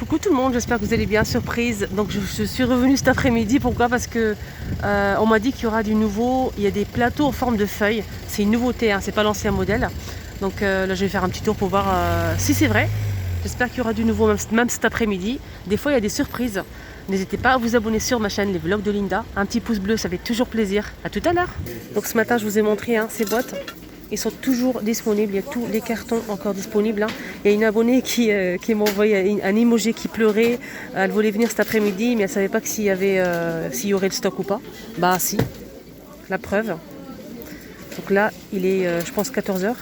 Coucou tout le monde, j'espère que vous allez bien. Surprise, donc je suis revenue cet après-midi. Pourquoi? Parce que on m'a dit qu'il y aura du nouveau. Il y a des plateaux en forme de feuilles. C'est une nouveauté, hein, c'est pas l'ancien modèle. Donc là je vais faire un petit tour pour voir si c'est vrai. J'espère qu'il y aura du nouveau même cet après-midi. Des fois il y a des surprises. N'hésitez pas à vous abonner sur ma chaîne Les Vlogs de Linda. Un petit pouce bleu, ça fait toujours plaisir. À tout à l'heure. Donc ce matin je vous ai montré ces boîtes. Ils sont toujours disponibles, il y a tous les cartons encore disponibles. Hein. Il y a une abonnée qui m'a envoyé un emoji qui pleurait. Elle voulait venir cet après-midi, mais elle ne savait pas s'il y aurait le stock ou pas. Bah si, la preuve. Donc là, il est, je pense, 14 h.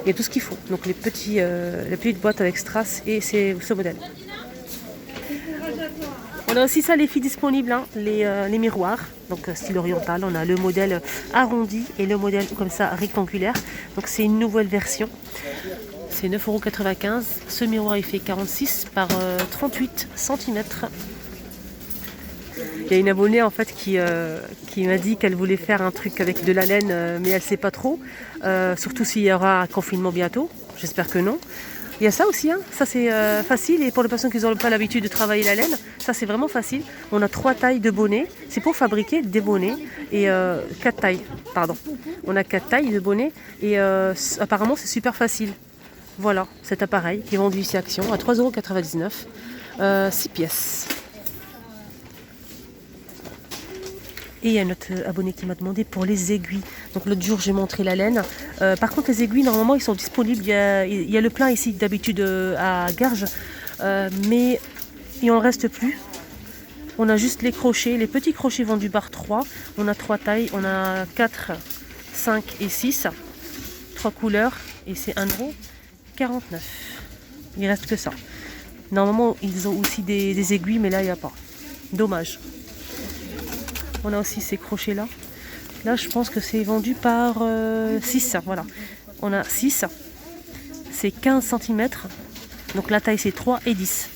Il y a tout ce qu'il faut. Donc les petites boîtes avec strass et c'est ce modèle. On a aussi ça, les filles disponibles, hein, les miroirs, donc style oriental. On a le modèle arrondi et le modèle comme ça rectangulaire. Donc c'est une nouvelle version. C'est 9,95 €. Ce miroir il fait 46 par 38 cm. Il y a une abonnée en fait qui m'a dit qu'elle voulait faire un truc avec de la laine, mais elle ne sait pas trop. Surtout s'il y aura un confinement bientôt. J'espère que non. Il y a ça aussi, hein. Ça c'est facile, et pour les personnes qui n'ont pas l'habitude de travailler la laine, ça c'est vraiment facile. On a 3 tailles de bonnets, c'est pour fabriquer des bonnets, et 4 tailles, pardon. On a 4 tailles de bonnets, et apparemment c'est super facile. Voilà, cet appareil qui est vendu ici à Action à 3,99 €, 6 pièces. Et il y a notre abonné qui m'a demandé pour les aiguilles. Donc l'autre jour j'ai montré la laine. Par contre les aiguilles normalement ils sont disponibles. Il y a le plein ici d'habitude à Garges. Mais il n'en reste plus. On a juste les crochets. Les petits crochets vendus par 3. On a 3 tailles. On a 4, 5 et 6. 3 couleurs. Et c'est 1,49 €. Il reste que ça. Normalement ils ont aussi des aiguilles, mais là il n'y a pas. Dommage. On a aussi ces crochets là. Là je pense que c'est vendu par 6. Voilà. On a 6. C'est 15 cm. Donc la taille c'est 3 et 10.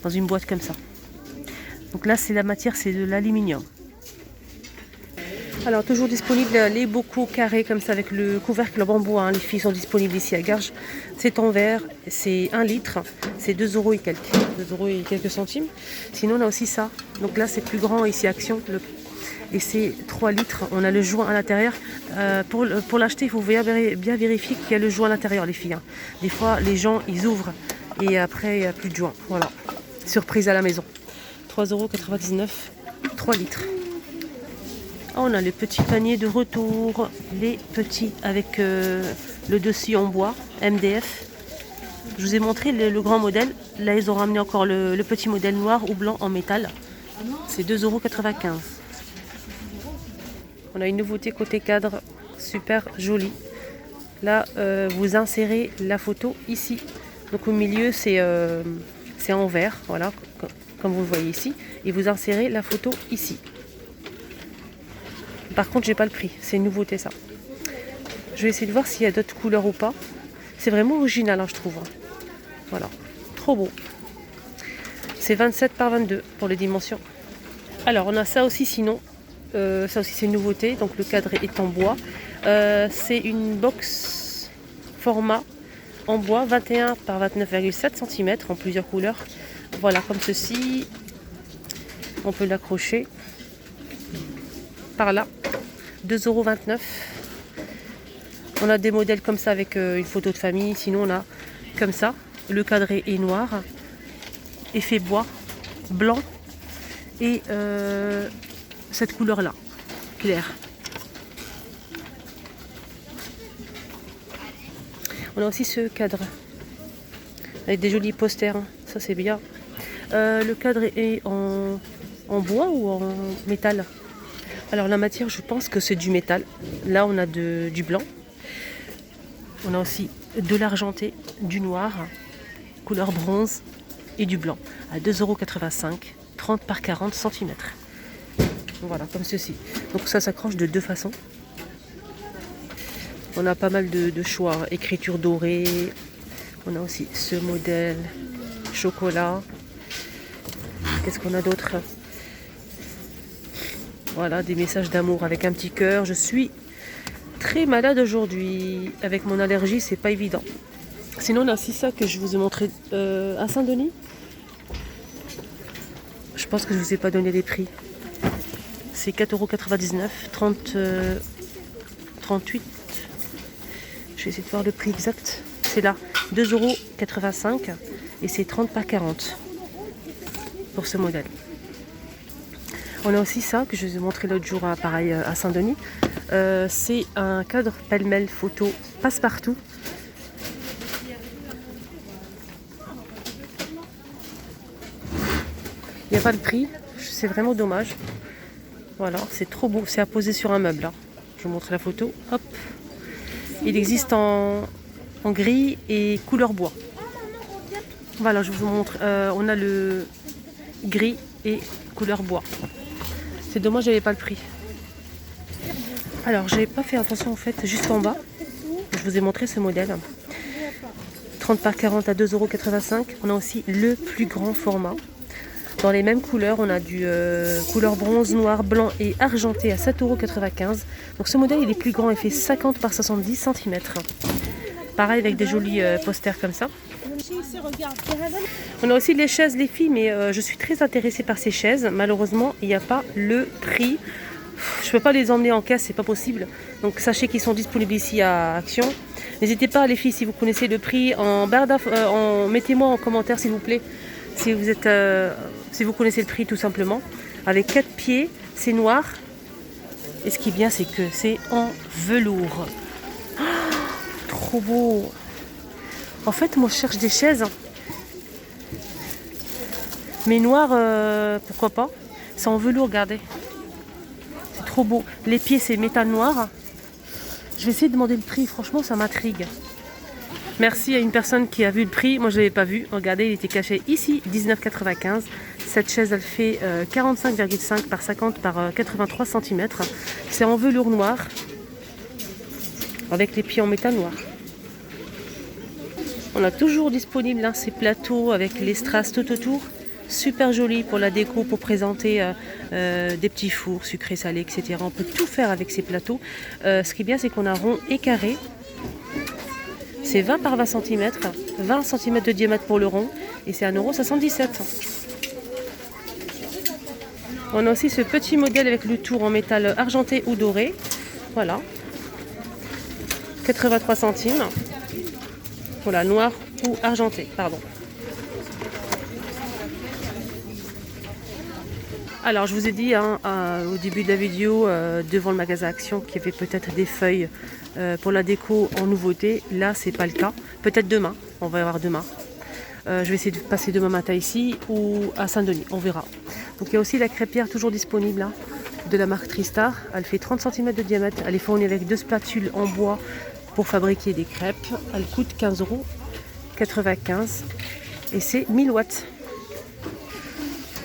Dans une boîte comme ça. Donc là c'est la matière, c'est de l'aluminium. Alors toujours disponible les bocaux carrés comme ça avec le couvercle en bambou. Hein. Les filles sont disponibles ici à Garges. C'est en verre, c'est 1 litre, c'est 2 € et quelques. 2 € et quelques centimes. Sinon on a aussi ça. Donc là c'est plus grand ici à Action. Et c'est 3 litres. On a le joint à l'intérieur. Pour l'acheter, il faut bien vérifier qu'il y a le joint à l'intérieur, les filles. Hein. Des fois les gens ils ouvrent et après il n'y a plus de joint. Voilà. Surprise à la maison. 3,99 €, 3 litres. On a les petits paniers de retour, les petits avec le dessus en bois, MDF. Je vous ai montré le grand modèle. Là, ils ont ramené encore le petit modèle noir ou blanc en métal. C'est 2,95 €. On a une nouveauté côté cadre, super jolie. Là, vous insérez la photo ici. Donc au milieu, c'est en vert, voilà, comme vous le voyez ici. Et vous insérez la photo ici. Par contre, j'ai pas le prix. C'est une nouveauté, ça. Je vais essayer de voir s'il y a d'autres couleurs ou pas. C'est vraiment original, hein, je trouve. Voilà. Trop beau. C'est 27 par 22 pour les dimensions. Alors, on a ça aussi, sinon. Ça aussi, c'est une nouveauté. Donc, le cadre est en bois. C'est une box format en bois 21 par 29,7 cm en plusieurs couleurs. Voilà, comme ceci. On peut l'accrocher par là. 2,29 €. On a des modèles comme ça avec une photo de famille. Sinon on a comme ça. Le cadre est noir. Effet bois. Blanc. Et cette couleur là. Claire. On a aussi ce cadre. Avec des jolis posters. Hein. Ça c'est bien. Le cadre est en bois ou en métal? Alors la matière, je pense que c'est du métal. Là, on a du blanc. On a aussi de l'argenté, du noir, couleur bronze et du blanc. À 2,85 €, 30 par 40 cm. Voilà, comme ceci. Donc ça s'accroche de deux façons. On a pas mal de choix. Écriture dorée. On a aussi ce modèle chocolat. Qu'est-ce qu'on a d'autre? Voilà, des messages d'amour avec un petit cœur. Je suis très malade aujourd'hui. Avec mon allergie, c'est pas évident. Sinon, on a aussi ça que je vous ai montré à Saint-Denis. Je pense que je ne vous ai pas donné les prix. C'est 4,99 €, 38. Je vais essayer de voir le prix exact. C'est là, 2,85 € et c'est 30 par 40 pour ce modèle. On a aussi ça que je vous ai montré l'autre jour pareil à Saint-Denis. C'est un cadre pêle-mêle photo passe-partout. Il n'y a pas de prix, c'est vraiment dommage. Voilà, c'est trop beau, c'est à poser sur un meuble. Là. Je vous montre la photo. Hop. Il existe en gris et couleur bois. Voilà, je vous montre. On a le gris et couleur bois. C'est dommage, j'avais pas le prix. Alors, j'avais pas fait attention en fait, juste en bas. Je vous ai montré ce modèle. 30 par 40 à 2,85 €. On a aussi le plus grand format. Dans les mêmes couleurs, on a du couleur bronze, noir, blanc et argenté à 7,95 €. Donc ce modèle, il est plus grand, il fait 50 par 70 cm. Pareil avec des jolis posters comme ça. On a aussi les chaises, les filles, mais je suis très intéressée par ces chaises. Malheureusement, il n'y a pas le prix. Je ne peux pas les emmener en caisse, c'est pas possible. Donc sachez qu'ils sont disponibles ici à Action. N'hésitez pas, les filles, si vous connaissez le prix, mettez-moi en commentaire s'il vous plaît. Si vous connaissez le prix tout simplement. Avec 4 pieds, c'est noir. Et ce qui est bien, c'est que c'est en velours. Oh, trop beau. En fait, moi je cherche des chaises. Mais noir, pourquoi pas. C'est en velours, regardez. C'est trop beau. Les pieds, c'est métal noir. Je vais essayer de demander le prix. Franchement, ça m'intrigue. Merci à une personne qui a vu le prix. Moi, je ne l'avais pas vu. Regardez, il était caché ici, 19,95 €. Cette chaise, elle fait 45,5 par 50 par 83 cm. C'est en velours noir, avec les pieds en métal noir. On a toujours disponible ces plateaux avec les strass tout autour. Super joli pour la déco, pour présenter des petits fours sucrés, salés, etc. On peut tout faire avec ces plateaux. Ce qui est bien, c'est qu'on a rond et carré. C'est 20 par 20 cm, 20 cm de diamètre pour le rond et c'est 1,77 €. On a aussi ce petit modèle avec le tour en métal argenté ou doré. Voilà. 83 centimes. Voilà, noir ou argenté, pardon. Alors je vous ai dit au début de la vidéo, devant le magasin Action, qu'il y avait peut-être des feuilles pour la déco en nouveauté. Là, c'est pas le cas. Peut-être demain, on va y avoir demain. Je vais essayer de passer demain matin ici ou à Saint-Denis, on verra. Donc il y a aussi la crêpière toujours disponible là, de la marque Tristar. Elle fait 30 cm de diamètre. Elle est fournie avec 2 spatules en bois pour fabriquer des crêpes. Elle coûte 15,95 € et c'est 1000 watts.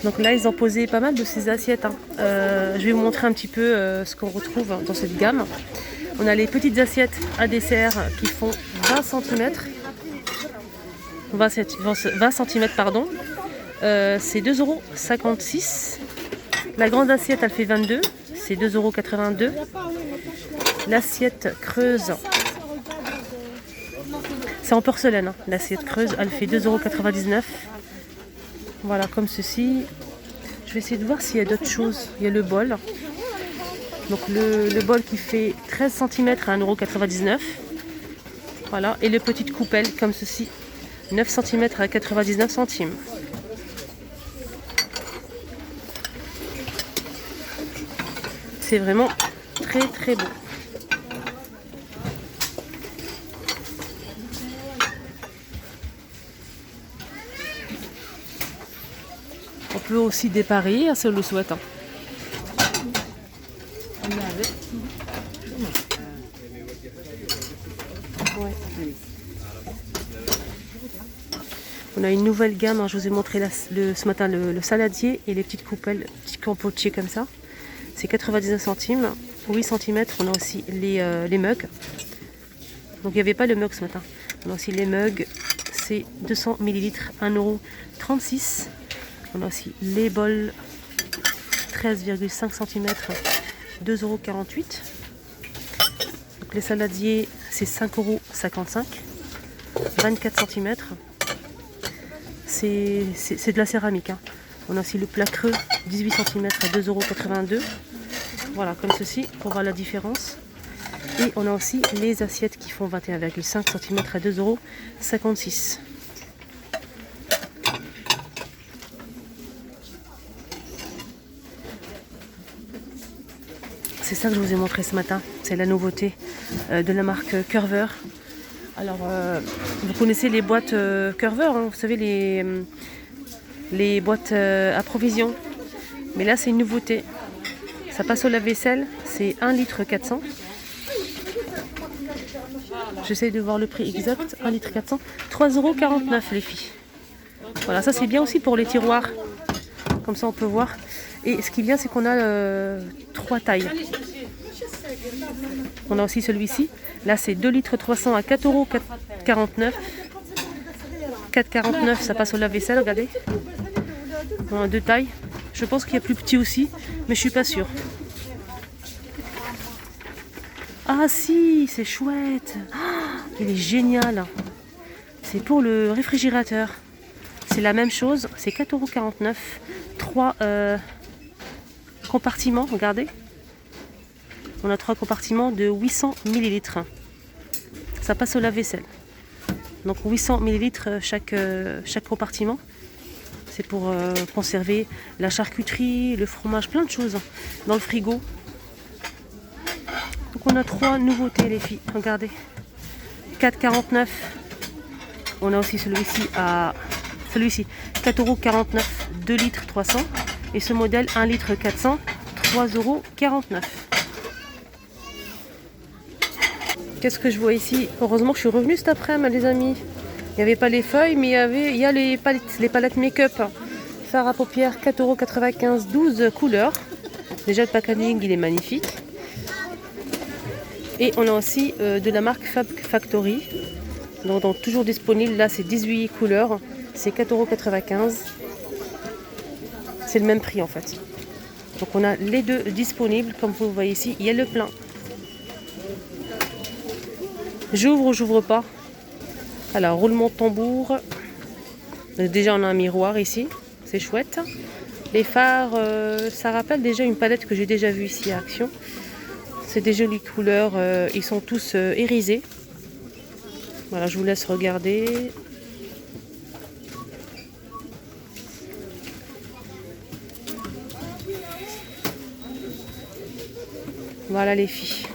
Donc là, ils ont posé pas mal de ces assiettes. Je vais vous montrer un petit peu ce qu'on retrouve dans cette gamme. On a les petites assiettes à dessert qui font 20 cm. 20 cm, pardon. C'est 2,56 €. La grande assiette, elle fait 22. C'est 2,82 €. L'assiette creuse, c'est en porcelaine. L'assiette creuse, elle fait 2,99 €. Voilà, comme ceci. Je vais essayer de voir s'il y a d'autres choses. Il y a le bol. Donc le bol qui fait 13 cm à 1,99 €. Voilà. Et les petites coupelles comme ceci. 9 cm à 99 centimes. C'est vraiment très très beau. On peut aussi dépareiller si on le souhaite. Ouais. On a une nouvelle gamme, je vous ai montré ce matin le saladier et les petites coupelles, petits compotiers comme ça. C'est 99 centimes, 8 cm. On a aussi les mugs. Donc il n'y avait pas le mug ce matin. On a aussi les mugs, c'est 200 ml, 1,36 €. On a aussi les bols, 13,5 cm, 2,48 €. Donc les saladiers, c'est 5,55 €. 24 cm. C'est de la céramique. Hein. On a aussi le plat creux 18 cm à 2,82 €. Voilà, comme ceci, pour voir la différence. Et on a aussi les assiettes qui font 21,5 cm à 2,56 €. C'est ça que je vous ai montré ce matin. C'est la nouveauté de la marque Curver. Alors, vous connaissez les boîtes Curver, hein, vous savez, les boîtes à provision. Mais là, c'est une nouveauté. Ça passe au lave-vaisselle. C'est 1,4 litre. J'essaie de voir le prix exact. 1,4 litre. 3,49 € les filles. Voilà, ça c'est bien aussi pour les tiroirs. Comme ça, on peut voir. Et ce qui est bien, c'est qu'on a 3 tailles. On a aussi celui-ci. Là, c'est 2,3 litres à 4,49 €. 4,49 €, ça passe au lave-vaisselle, regardez. On a 2 tailles. Je pense qu'il y a plus petit aussi, mais je suis pas sûre. Ah si, c'est chouette. Oh, il est génial. C'est pour le réfrigérateur. C'est la même chose, c'est 4,49 €. 3 compartiments, regardez. On a 3 compartiments de 800 ml. Ça passe au lave-vaisselle. Donc 800 ml chaque compartiment. C'est pour conserver la charcuterie, le fromage, plein de choses dans le frigo. Donc on a 3 nouveautés les filles, regardez. 4,49 €. On a aussi celui-ci à 4,49 €, 2 litres 300. Et ce modèle 1 litre 400, 3,49 €. Qu'est-ce que je vois ici? Heureusement que je suis revenue cet après-midi, les amis. Il n'y avait pas les feuilles, mais il y a les palettes make-up. Fard à paupières, 4,95 €, 12 couleurs. Déjà, le packaging, il est magnifique. Et on a aussi de la marque Fab Factory. Donc toujours disponible. Là, c'est 18 couleurs. C'est 4,95 €. C'est le même prix, en fait. Donc, on a les deux disponibles. Comme vous voyez ici, il y a le plein. J'ouvre ou j'ouvre pas? Alors, roulement de tambour. Déjà, on a un miroir ici. C'est chouette. Les phares, ça rappelle déjà une palette que j'ai déjà vue ici à Action. C'est des jolies couleurs. Ils sont tous irisés. Voilà, je vous laisse regarder. Voilà les filles.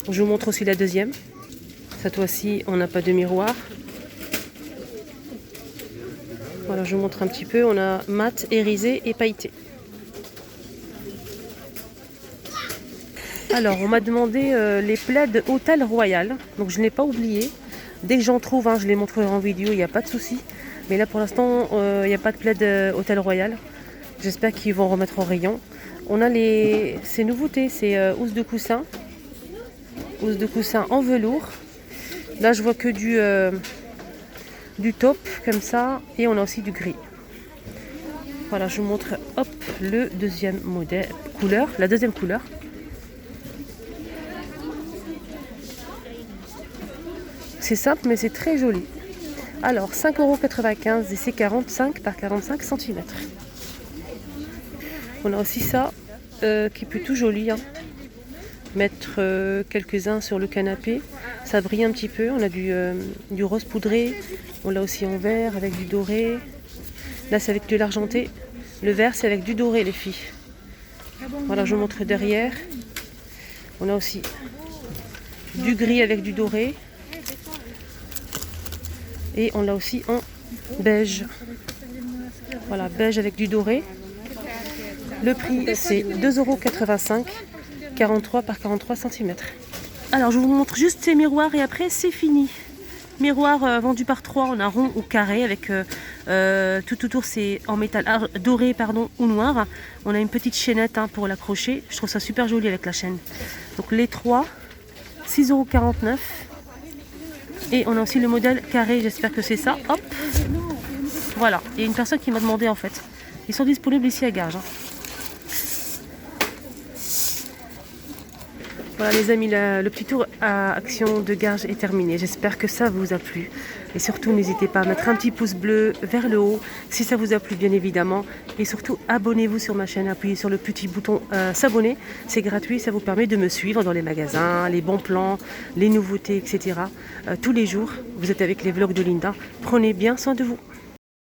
Je vous montre aussi la deuxième. Cette fois-ci, on n'a pas de miroir. Voilà, je vous montre un petit peu. On a mat, irisé et pailleté. Alors, on m'a demandé les plaids Hôtel Royal. Donc, je ne l'ai pas oublié. Dès que j'en trouve, je les montrerai en vidéo, il n'y a pas de souci. Mais là, pour l'instant, il n'y a pas de plaid Hôtel Royal. J'espère qu'ils vont remettre au rayon. On a ces nouveautés, c'est housse de coussin. Housse de coussin en velours. Là, je vois que du taupe, comme ça. Et on a aussi du gris. Voilà, je vous montre, hop, le deuxième modèle, la deuxième couleur. C'est simple, mais c'est très joli. Alors, 5,95 € et c'est 45 par 45 cm. On a aussi ça, qui est plutôt joli. Hein. Mettre quelques-uns sur le canapé. Ça brille un petit peu. On a du rose poudré. On l'a aussi en vert avec du doré. Là, c'est avec de l'argenté. Le vert, c'est avec du doré, les filles. Voilà, je vous montre derrière. On a aussi du gris avec du doré. Et on l'a aussi en beige. Voilà, beige avec du doré. Le prix, c'est 2,85 €, 43 par 43 cm. Alors, je vous montre juste ces miroirs et après, c'est fini. Miroir vendu par 3 en un rond ou carré avec tout autour, c'est en métal doré ou noir. On a une petite chaînette pour l'accrocher. Je trouve ça super joli avec la chaîne. Donc, les 3, 6,49 €. Et on a aussi le modèle carré, j'espère que c'est ça. Hop. Voilà, il y a une personne qui m'a demandé en fait. Ils sont disponibles ici à Garges. Voilà les amis, le petit tour à Action de Garges est terminé. J'espère que ça vous a plu. Et surtout, n'hésitez pas à mettre un petit pouce bleu vers le haut si ça vous a plu, bien évidemment. Et surtout, abonnez-vous sur ma chaîne. Appuyez sur le petit bouton s'abonner. C'est gratuit, ça vous permet de me suivre dans les magasins, les bons plans, les nouveautés, etc. Tous les jours, vous êtes avec les vlogs de Linda. Prenez bien soin de vous.